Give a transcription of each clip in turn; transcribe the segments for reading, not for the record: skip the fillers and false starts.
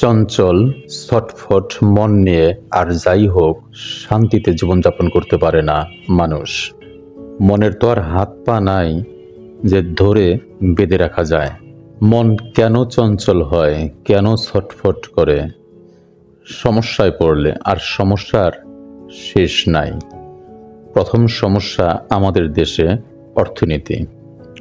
চঞ্চল ছটফট মন নিয়ে আর যাই হোক শান্তিতে জীবনযাপন করতে পারে না মানুষ। মনের তো আর হাত পা নাই যে ধরে বেঁধে রাখা যায়। মন কেন চঞ্চল হয়, কেন ছটফট করে? সমস্যায় পড়লে, আর সমস্যার শেষ নাই। প্রথম সমস্যা আমাদের দেশে অর্থনীতি।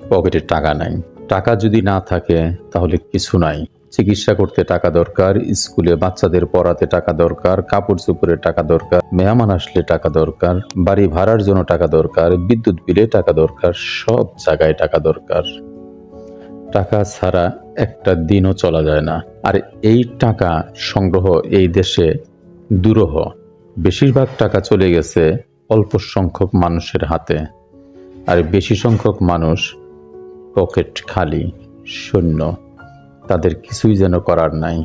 পকেটে টাকা নাই। টাকা যদি না থাকে তাহলে কিছু নাই। চিকিৎসা করতে টাকা দরকার, স্কুলে বাচ্চাদের পড়াতে টাকা দরকার, কাপড় চোপড়ে টাকা দরকার, মেহমান আসলে টাকা দরকার, বাড়ি ভাড়ার জন্য টাকা দরকার, বিদ্যুৎ বিলে টাকা দরকার, সব জায়গায় টাকা দরকার। টাকা ছাড়া একটা দিনও চলা যায় না। আর এই টাকা সংগ্রহ এই দেশে দুরূহ। বেশিরভাগ টাকা চলে গেছে অল্প সংখ্যক মানুষের হাতে, আর বেশি সংখ্যক মানুষ পকেট খালি, শূন্য। তাদের কিছুই যেন করার নাই।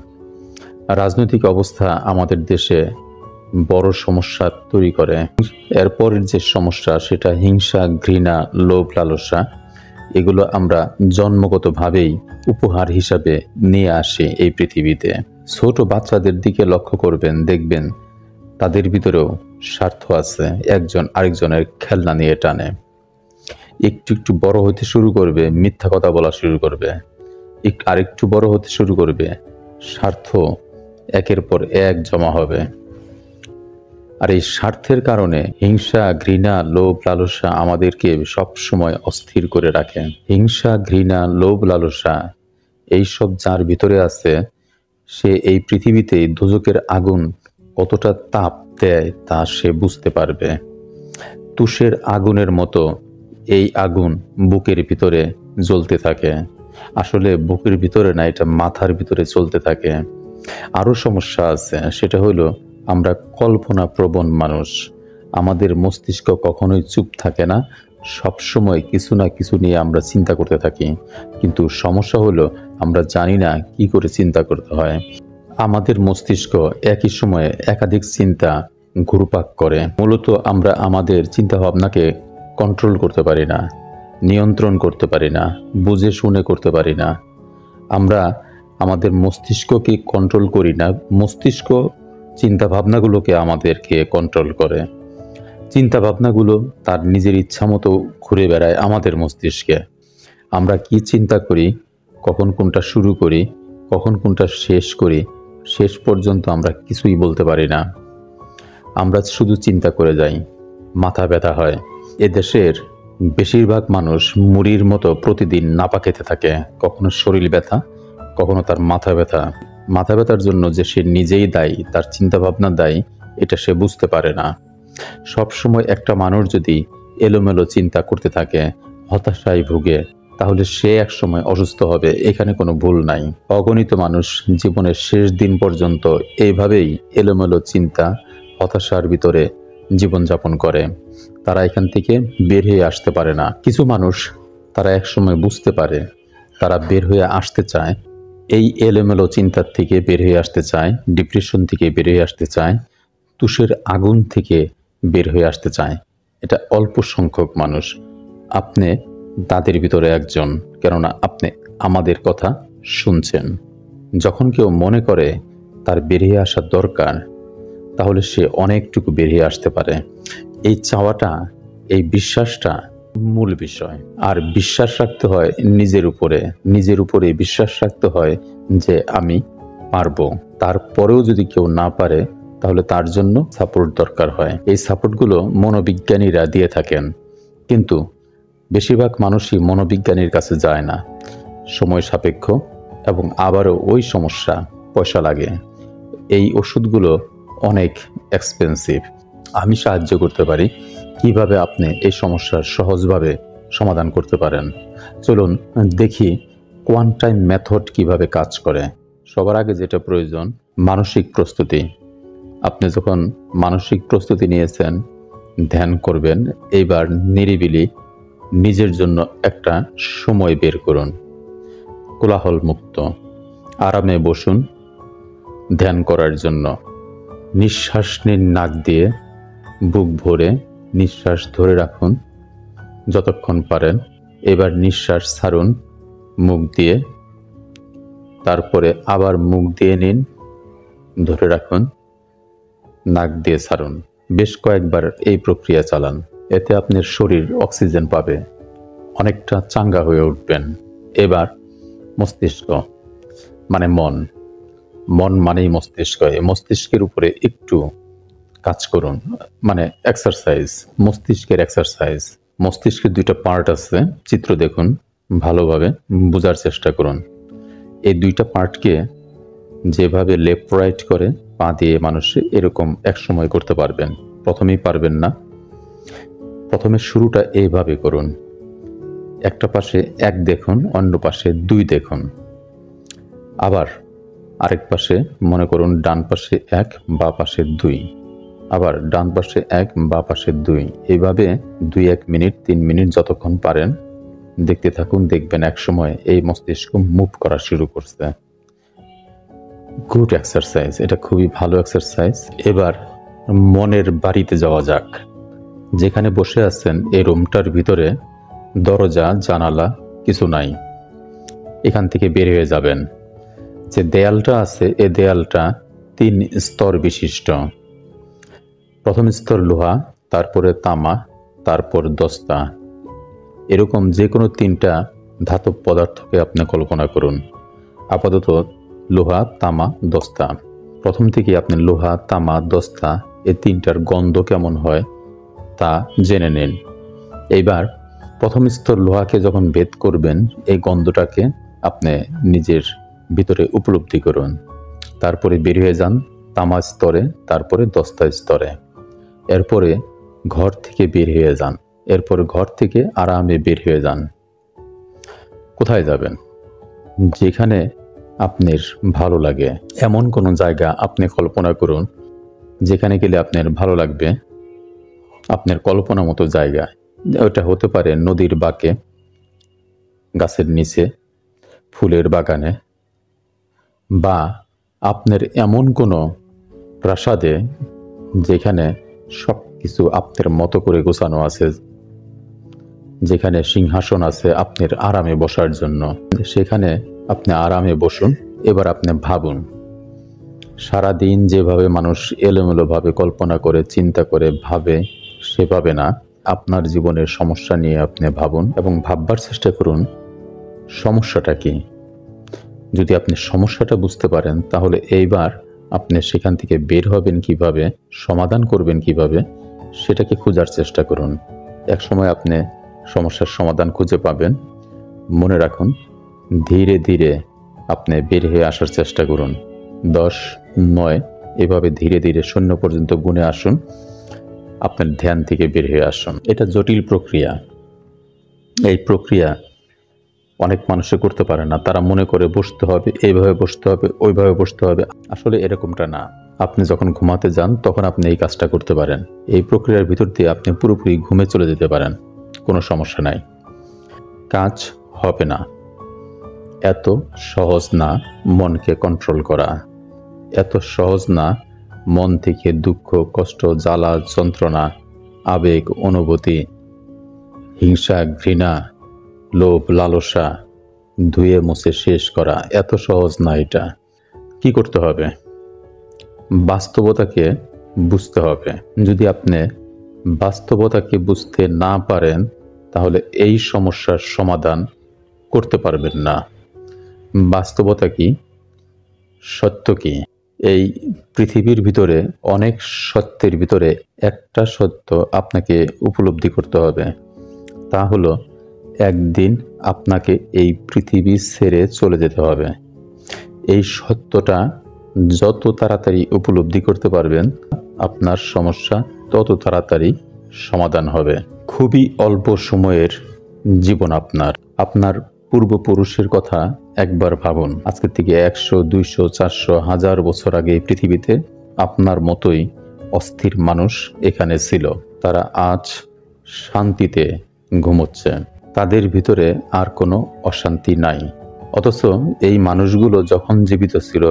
রাজনৈতিক অবস্থা আমাদের দেশে বড় সমস্যা তৈরি করে। এরপরের যে সমস্যা সেটা হিংসা, ঘৃণা, লোভ, লালসা। এগুলো আমরা জন্মগতভাবেই উপহার হিসাবে নিয়ে আসি এই পৃথিবীতে। ছোট বাচ্চাদের দিকে লক্ষ্য করবেন, দেখবেন তাদের ভিতরেও স্বার্থ আছে। একজন আরেকজনের খেলনা নিয়ে টানে। একটু একটু বড় হতে শুরু করবে, মিথ্যা কথা বলা শুরু করবে। আরেকটু বড় হতে শুরু করবে, স্বার্থ একের পর এক জমা হবে। আর এই স্বার্থের কারণে হিংসা, ঘৃণা, লোভ, লালসা আমাদেরকে সবসময় অস্থির করে রাখে। হিংসা, ঘৃণা, লোভ, লালসা এইসব যার ভিতরে আছে, সে এই পৃথিবীতে দোজখের আগুন কতটা তাপ দেয় তা সে বুঝতে পারবে। তুষের আগুনের মতো এই আগুন বুকের ভিতরে জ্বলতে থাকে। আসলে বুকের ভিতরে না, এটা মাথার ভিতরে চলতে থাকে। আরো সমস্যা আছে, সেটা হলো আমরা কল্পনা প্রবণ মানুষ। আমাদের মস্তিষ্ক কখনোই চুপ থাকে না, সবসময় কিছু না কিছু নিয়ে আমরা চিন্তা করতে থাকি। কিন্তু সমস্যা হলো আমরা জানি না কি করে চিন্তা করতে হয়। আমাদের মস্তিষ্ক একই সময়ে একাধিক চিন্তা ঘুরপাক করে। মূলত আমরা আমাদের চিন্তা ভাবনাকে কন্ট্রোল করতে পারি না, নিয়ন্ত্রণ করতে পারি না, বুঝে শুনে করতে পারি না। আমরা আমাদের মস্তিষ্ককে কন্ট্রোল করি না, মস্তিষ্ক চিন্তা ভাবনাগুলোকে আমাদেরকে কন্ট্রোল করে। চিন্তা ভাবনাগুলো তার নিজের ইচ্ছা মতো ঘুরে বেড়ায় আমাদের মস্তিষ্কে। আমরা কি চিন্তা করি, কখন কোনটা শুরু করি, কখন কোনটা শেষ করি, শেষ পর্যন্ত আমরা কিছুই বলতে পারি না। আমরা শুধু চিন্তা করে যাই, মাথা ব্যথা হয়। এদেশের বেশিরভাগ মানুষ মুড়ির মতো প্রতিদিন নাপা খেতে থাকে। কখনো শরীর ব্যথা, কখনো তার মাথা ব্যথা। মাথা ব্যথার জন্য যে সে নিজেই দায়ী, তার চিন্তা ভাবনা দায়ী, এটা সে বুঝতে পারে না। সবসময় একটা মানুষ যদি এলোমেলো চিন্তা করতে থাকে, হতাশায় ভুগে, তাহলে সে একসময় অসুস্থ হবে, এখানে কোনো ভুল নাই। অগণিত মানুষ জীবনের শেষ দিন পর্যন্ত এইভাবেই এলোমেলো চিন্তা, হতাশার ভিতরে জীবনযাপন করে। তারা এখান থেকে বের হয়ে আসতে পারে না। কিছু মানুষ তারা একসময় বুঝতে পারে, তারা বের হয়ে আসতে চায়, এই এলোমেলো চিন্তার থেকে বের হয়ে আসতে চায়, ডিপ্রেশন থেকে বের হয়ে আসতে চায়, তুষের আগুন থেকে বের হয়ে আসতে চায়। এটা অল্প সংখ্যক মানুষ। আপনি তাদের ভিতরে একজন, কেননা আপনি আমাদের কথা শুনছেন। যখন কেউ মনে করে তার বেরিয়ে আসা দরকার, তাহলে সে অনেকটুকু বেরিয়ে আসতে পারে। এই চাওয়াটা, এই বিশ্বাসটা মূল বিষয়। আর বিশ্বাস রাখতে হয় নিজের উপরে। নিজের উপরে বিশ্বাস রাখতে হয় যে আমি পারবো। তারপরেও যদি কেউ না পারে, তাহলে তার জন্য সাপোর্ট দরকার হয়। এই সাপোর্টগুলো মনোবিজ্ঞানীরা দিয়ে থাকেন, কিন্তু বেশিরভাগ মানুষই মনোবিজ্ঞানীর কাছে যায় না। সময় সাপেক্ষ এবং আবারও ওই সমস্যা, পয়সা লাগে। এই ওষুধগুলো অনেক এক্সপেন্সিভ। আমি সাহায্য করতে পারি কিভাবে আপনি এই সমস্যার সহজভাবে সমাধান করতে পারেন। চলুন দেখি কোয়ান্টাম মেথড কিভাবে কাজ করে। সবার আগে যেটা প্রয়োজন, মানসিক প্রস্তুতি। আপনি যখন মানসিক প্রস্তুতি নিয়েছেন, ধ্যান করবেন। এইবার নিরিবিলি নিজের জন্য একটা সময় বের করুন, কোলাহল মুক্ত। আরামে বসুন ধ্যান করার জন্য। নিঃশ্বাস নিন নাক দিয়ে, বুক ভরে নিঃশ্বাস ধরে রাখুন যতক্ষণ পারেন। এবার নিঃশ্বাস ছাড়ুন মুখ দিয়ে, তারপরে আবার মুখ দিয়ে নিন, ধরে রাখুন, নাক দিয়ে ছাড়ুন। বেশ কয়েকবার এই প্রক্রিয়া চালান। এতে আপনার শরীর অক্সিজেন পাবে, অনেকটা চাঙ্গা হয়ে উঠবেন। এবার মস্তিষ্ক মানে মন মানেই মস্তিষ্ক। এই মস্তিষ্কের উপরে একটু কাজ করুন, মানে এক্সারসাইজ, মস্তিষ্কের এক্সারসাইজ। মস্তিষ্কের দুইটা পার্ট আছে, চিত্র দেখুন, ভালোভাবে বোঝার চেষ্টা করুন। এই দুইটা পার্টকে যেভাবে লেফট রাইট করে পা দিয়ে মানুষ এরকম একসময় করতে পারবেন, প্রথমেই পারবেন না। প্রথমে শুরুটা এইভাবে করুন, একটা পাশে 1 দেখুন, অন্য পাশে 2 দেখুন। আবার আরেক পাশে মনে করুন ডান পাশে 1, বাঁ পাশে 2, আবার ডান পাশে 1, বাঁ পাশে 2। এইভাবে 2-1 মিনিট 3 মিনিট যতক্ষণ পারেন দেখতে থাকুন, দেখবেন এক সময় এই মস্তিষ্ক মুভ করা শুরু করছে। গুড এক্সারসাইজ, এটা খুবই ভালো এক্সারসাইজ। এবার মনের বাড়িতে যাওয়া যাক। যেখানে বসে আছেন এই রুমটার ভিতরে দরজা জানালা কিছু নাই, এখান থেকে বের হয়ে যাবেন। যে দেয়ালটা আছে এই দেয়ালটা 3 স্তর বিশিষ্ট। প্রথম স্তর লোহা, তারপরে তামা, তারপর দস্তা। এরকম যে কোনো 3টা ধাতব পদার্থকে আপনি কল্পনা করুন। আপাতত লোহা, তামা, দস্তা। প্রথম থেকে আপনি লোহা, তামা, দস্তা এই 3টার গন্ধ কেমন হয় তা জেনে নিন। এইবার প্রথম স্তর লোহাকে যখন ভেদ করবেন, এই গন্ধটাকে আপনি নিজের ভিতরে উপলব্ধি করুন। তারপরে বের হয়ে যান তামা স্তরে, তারপরে দস্তা স্তরে। এরপরে ঘর থেকে বের হয়ে যান, এরপরে ঘর থেকে আরামে বের হয়ে যান। কোথায় যাবেন? যেখানে আপনার ভালো লাগে এমন কোনো জায়গা আপনি কল্পনা করুন, যেখানে গেলে আপনার ভালো লাগবে, আপনার কল্পনা মতো জায়গা। ওটা হতে পারে নদীর বাঁকে, গাছের নিচে, ফুলের বাগানে, বা আপনার এমন কোনো প্রাসাদে যেখানে সব কিছু আপনার মতো করে গোছানো আছে, যেখানে সিংহাসন আছে আপনার আরামে বসার জন্য। সেখানে আপনি আরামে বসুন। এবার আপনি ভাবুন, সারাদিন যেভাবে মানুষ এলোমেলোভাবে কল্পনা করে, চিন্তা করে, ভাবে, সেভাবে না। আপনার জীবনের সমস্যা নিয়ে আপনি ভাবুন এবং ভাববার চেষ্টা করুন সমস্যাটা কি। যদি আপনি সমস্যাটা বুঝতে পারেন, তাহলে এইবার আপনি সেখান থেকে বের হবেন কিভাবে, সমাধান করবেন কিভাবে, সেটাকে খোঁজার চেষ্টা করুন। একসময় আপনি সমস্যার সমাধান খুঁজে পাবেন। মনে রাখুন, ধীরে ধীরে আপনি বের হয়ে আসার চেষ্টা করুন। 10, 9 এভাবে ধীরে ধীরে 0 পর্যন্ত গুণে আসুন। আপনার ধ্যান থেকে বের হয়ে আসুন। এটা জটিল প্রক্রিয়া। এই প্রক্রিয়া অনেক মানুষে করতে পারে না। তারা মনে করে বসতে হবে, এইভাবে বসতে হবে, ওইভাবে বসতে হবে। আসলে এরকমটা না। আপনি যখন ঘুমাতে যান তখন আপনি এই কাজটা করতে পারেন। এই প্রক্রিয়ার ভিতর দিয়ে আপনি পুরোপুরি ঘুমে চলে যেতে পারেন, কোনো সমস্যা নাই। কাজ হবে না। এত সহজ না মনকে কন্ট্রোল করা, এত সহজ না মন থেকে দুঃখ, কষ্ট, জ্বালা, যন্ত্রণা, আবেগ, অনুভূতি, হিংসা, ঘৃণা, লোভ, লালসা ধুয়ে মুছে শেষ করা। এত সহজ না এটা। কি করতে হবে? বাস্তবতাকে বুঝতে হবে। যদি আপনি বাস্তবতাকে বুঝতে না পারেন, তাহলে এই সমস্যার সমাধান করতে পারবেন না। বাস্তবতা কি? সত্য কি? এই পৃথিবীর ভিতরে অনেক সত্যের ভিতরে একটা সত্য আপনাকে উপলব্ধি করতে হবে। তা হলো, একদিন আপনাকে এই পৃথিবী ছেড়ে চলে যেতে হবে। এই সত্যটা যত তাড়াতাড়ি উপলব্ধি করতে পারবেন, আপনার সমস্যা তত তাড়াতাড়ি সমাধান হবে। খুবই অল্প সময়ের জীবন আপনার। আপনার পূর্বপুরুষের কথা একবার ভাবুন। আজকের থেকে 100, 200, 400, 1000 বছর আগে এই পৃথিবীতে আপনার মতোই অস্থির মানুষ এখানে ছিল। তারা আজ শান্তিতে ঘুমোচ্ছে। তাদের ভিতরে আর কোনো অশান্তি নাই। অথচ এই মানুষগুলো যখন জীবিত ছিল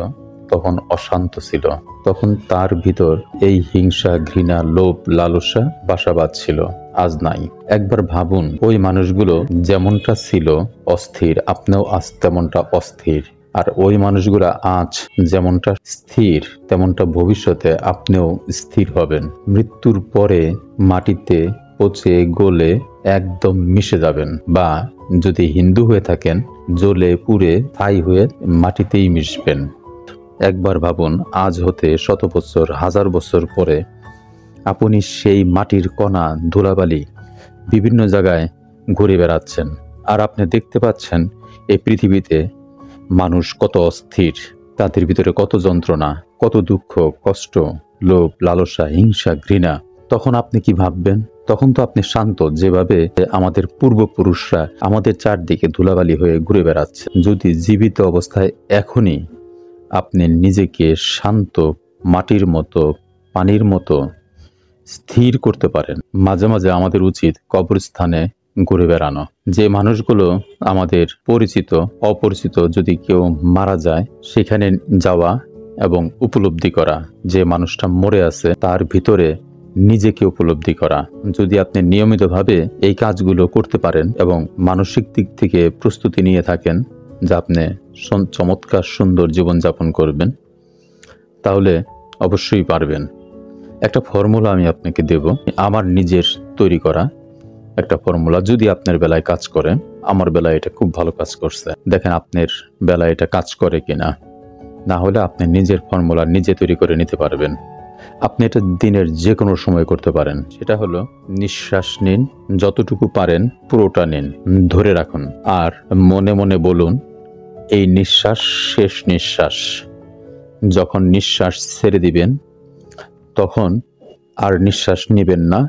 তখন অশান্ত ছিল। তখন তার ভিতর এই হিংসা, ঘৃণা, লোভ, লালসা বাসা বাঁধছিল। আজ নাই। একবার ভাবুন, ওই মানুষগুলো যেমনটা ছিল অস্থির, আপনিও আজ তেমনটা অস্থির। আর ওই মানুষগুলা আজ যেমনটা স্থির তেমনটা ভবিষ্যতে আপনিও স্থির হবেন। মৃত্যুর পরে মাটিতে পচে গলে একদম মিশে যাবেন, বা যদি হিন্দু হয়ে থাকেন জ্বলে পুড়ে ছাই হয়ে মাটিতেই মিশবেন। একবার ভাবুন, আজ হতে 100 বছর 1000 বছর পরে আপনি সেই মাটির কণা ধুলাবালি বিভিন্ন জায়গায় ঘুরে বেড়াচ্ছেন, আর আপনি দেখতে পাচ্ছেন এই পৃথিবীতে মানুষ কত অস্থির, তাদের ভিতরে কত যন্ত্রণা, কত দুঃখ, কষ্ট, লোভ, লালসা, হিংসা, ঘৃণা। তখন আপনি কি ভাববেন? তখন তো আপনি শান্ত, যেভাবে আমাদের পূর্বপুরুষরা আমাদের চারদিকে ধুলাবালি হয়ে ঘুরে বেড়াচ্ছে। যদি জীবিত অবস্থায় এখনই আপনি নিজেকে শান্ত, মাটির মতো, পানির মতো স্থির করতে পারেন, মাঝে মাঝে আমাদের উচিত কবরস্থানে ঘুরে বেড়ানো। যে মানুষগুলো আমাদের পরিচিত, অপরিচিত, যদি কেউ মারা যায় সেখানে যাওয়া এবং উপলব্ধি করা যে মানুষটা মরে আছে তার ভিতরে নিজেকে উপলব্ধি করা। যদি আপনি নিয়মিতভাবে এই কাজগুলো করতে পারেন এবং মানসিক দিক থেকে প্রস্তুতি নিয়ে থাকেন যে আপনি চমৎকার সুন্দর জীবনযাপন করবেন, তাহলে অবশ্যই পারবেন। একটা ফর্মুলা আমি আপনাকে দেব, আমার নিজের তৈরি করা একটা ফর্মুলা। যদি আপনার বেলায় কাজ করে, আমার বেলায় এটা খুব ভালো কাজ করছে, দেখেন আপনার বেলায় এটা কাজ করে কিনা। না হলে আপনি নিজের ফর্মুলা নিজে তৈরি করে নিতে পারবেন। আপনি এটা দিনের যে কোনো সময় করতে পারেন। সেটা হলো, নিঃশ্বাস নিন, যতটুকু পারেন পুরোটা নিন, ধরে রাখুন, আর মনে মনে বলুন এই নিঃশ্বাস শেষ নিঃশ্বাস। যখন নিঃশ্বাস ছেড়ে দিবেন তখন আর নিঃশ্বাস নেবেন না।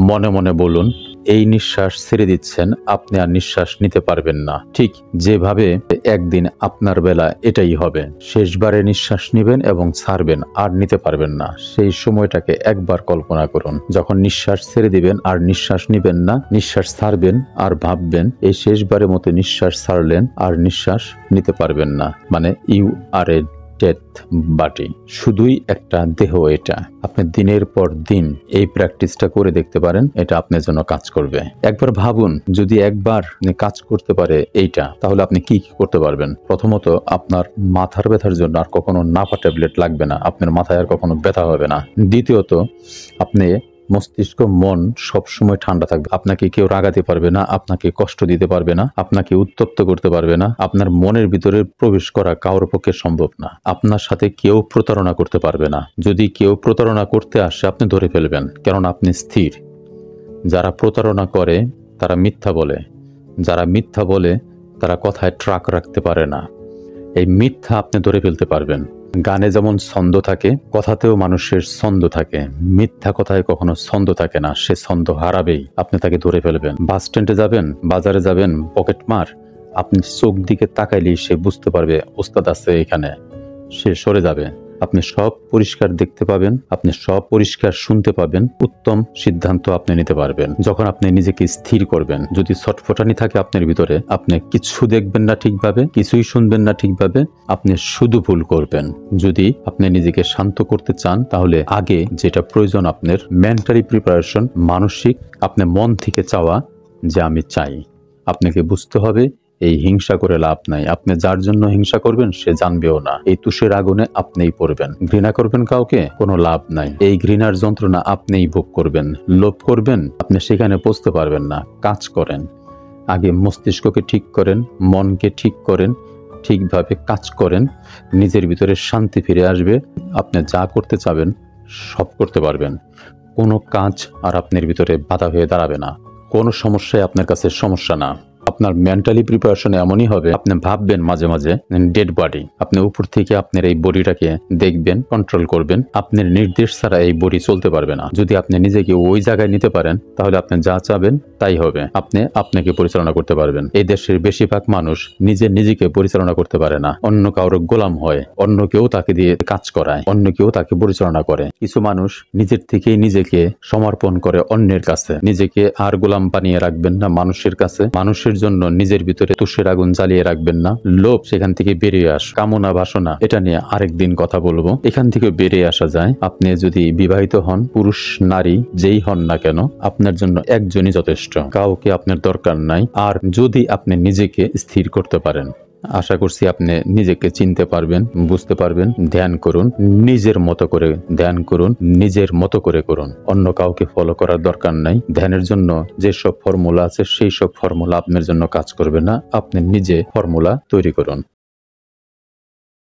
মনে মনে বলুন এই নিঃশ্বাস ছেড়ে দিচ্ছেন, আপনি আর নিঃশ্বাস নিতে পারবেন না। ঠিক যেভাবে একদিন আপনার বেলা এটাই হবে, শেষবারে নিঃশ্বাস নেবেন এবং ছাড়বেন, আর নিতে পারবেন না। সেই সময়টাকে একবার কল্পনা করুন, যখন নিঃশ্বাস ছেড়ে দিবেন আর নিঃশ্বাস নেবেন না, নিঃশ্বাস ছাড়বেন আর ভাববেন এই শেষবারের মতো নিঃশ্বাস ছাড়লেন আর নিঃশ্বাস নিতে পারবেন না। মানে ইউ আর এ ডেথ বাটি, শুধুই একটা দেহ। এটা আপনি দিনের পর দিন এই প্র্যাকটিসটা করে দেখতে পারেন, এটা আপনার জন্য কাজ করবে। একবার ভাবুন, যদি একবার কাজ করতে পারে এইটা, তাহলে আপনি কি কি করতে পারবেন। প্রথমত, আপনার মাথার ব্যথার জন্য আর কখনো নাপা ট্যাবলেট লাগবে না, আপনার মাথায় আর কখনো ব্যথা হবে না। দ্বিতীয়ত, আপনি মস্তিষ্ক, মন সবসময় ঠান্ডা থাকবে। আপনাকে কেউ রাগাতে পারবে না, আপনাকে কষ্ট দিতে পারবে না, আপনাকে উত্তপ্ত করতে পারবে না। আপনার মনের ভিতরে প্রবেশ করা কারোর পক্ষে সম্ভব না। আপনার সাথে কেউ প্রতারণা করতে পারবে না। যদি কেউ প্রতারণা করতে আসে আপনি ধরে ফেলবেন, কারণ আপনি স্থির। যারা প্রতারণা করে তারা মিথ্যা বলে, যারা মিথ্যা বলে তারা কথায় ট্রাক রাখতে পারে না। এই মিথ্যা আপনি ধরে ফেলতে পারবেন। গানে যেমন ছন্দ থাকে, কথাতেও মানুষের ছন্দ থাকে। মিথ্যা কথায় কখনো ছন্দ থাকে না, সে ছন্দ হারাবেই, আপনি তাকে ধরে ফেলবেন। বাস স্ট্যান্ডে যাবেন, বাজারে যাবেন, পকেট মার, আপনি চোখ দিকে তাকাইলেই সে বুঝতে পারবে ওস্তাদ আছে এখানে, সে সরে যাবে। আপনি সব পরিষ্কার দেখতে পাবেন, আপনি সব পরিষ্কার শুনতে পাবেন, উত্তম সিদ্ধান্ত আপনি নিতে পারবেন যখন আপনি নিজেকে স্থির করবেন। যদি ছটফটানি থাকে আপনার ভিতরে, আপনি কিছু দেখবেন না ঠিকভাবে, কিছুই শুনবেন না ঠিকভাবে, আপনি শুধু ভুল করবেন। যদি আপনি নিজেকে শান্ত করতে চান, তাহলে আগে যেটা প্রয়োজন আপনার মেন্টালি প্রিপারেশন, মানসিক, আপনি মন থেকে চাওয়া যে আমি চাই। আপনাকে বুঝতে হবে এই হিংসা করে লাভ নাই। আপনি যার জন্য হিংসা করবেন সে জানবেও না। এই তুষের আগুনে আপনিই পড়বেন। ঘৃণা করবেন কাউকে, কোনো লাভ নাই। এই ঘৃণার যন্ত্রণা আপনিই ভোগ করবেন। লোভ করবেন, আপনি সেখানে পৌঁছতে পারবেন না। কাজ করেন, আগে মস্তিষ্ককে ঠিক করেন, মনকে ঠিক করেন, ঠিকভাবে কাজ করেন, নিজের ভিতরে শান্তি ফিরে আসবে। আপনি যা করতে চাবেন সব করতে পারবেন। কোনো কাজ আর আপনার ভিতরে বাধা হয়ে দাঁড়াবে না। কোনো সমস্যায় আপনার কাছে সমস্যা না। আপনার মেন্টালি প্রিপারেশন এমনই হবে, আপনি ভাববেন মাঝে মাঝে ডেড বডি। আপনি উপর থেকে আপনার এই বডিটাকে দেখবেন, কন্ট্রোল করবেন। আপনার নির্দেশ ছাড়া এই বডি চলতে পারবে না। যদি আপনি নিজেকে ওই জায়গায় নিতে পারেন, তাহলে আপনি যা চাবেন তাই হবে। আপনি আপনাকে পরিচালনা করতে পারবেন। এই দেশের বেশিরভাগ মানুষ নিজেকে পরিচালনা করতে পারে না, অন্য কারোর গোলাম হয়, অন্য কেউ তাকে দিয়ে কাজ করায়, অন্য কেউ তাকে পরিচালনা করে। কিছু মানুষ নিজের থেকেই নিজেকে সমর্পণ করে অন্যের কাছে। নিজেকে আর গোলাম বানিয়ে রাখবেন না মানুষের কাছে। মানুষের জন্য নিজের ভিতরে তুষের আগুন জ্বালিয়ে রাখবেন না। লোভ সেখান থেকে বেরিয়ে আস, কামনা বাসনা, এটা নিয়ে আরেকদিন কথা বলবো। এখান থেকে বেরিয়ে আসা যায়। আপনি যদি বিবাহিত হন, পুরুষ নারী যেই হন না কেন, আপনার জন্য একজনই যথেষ্ট, কাউকে আপনার দরকার নাই। আর যদি আপনি নিজেকে স্থির করতে পারেন, আশা করছি আপনি নিজেকে চিনতে পারবেন, বুঝতে পারবেন। ধ্যান করুন, নিজের মতো করে ধ্যান করুন, নিজের মতো করে করুন। অন্য কাউকে ফলো করার দরকার নাই। ধ্যানের জন্য যেসব ফর্মুলা আছে সেই সব ফর্মুলা আপনার জন্য কাজ করবে না। আপনি নিজে ফর্মুলা তৈরি করুন।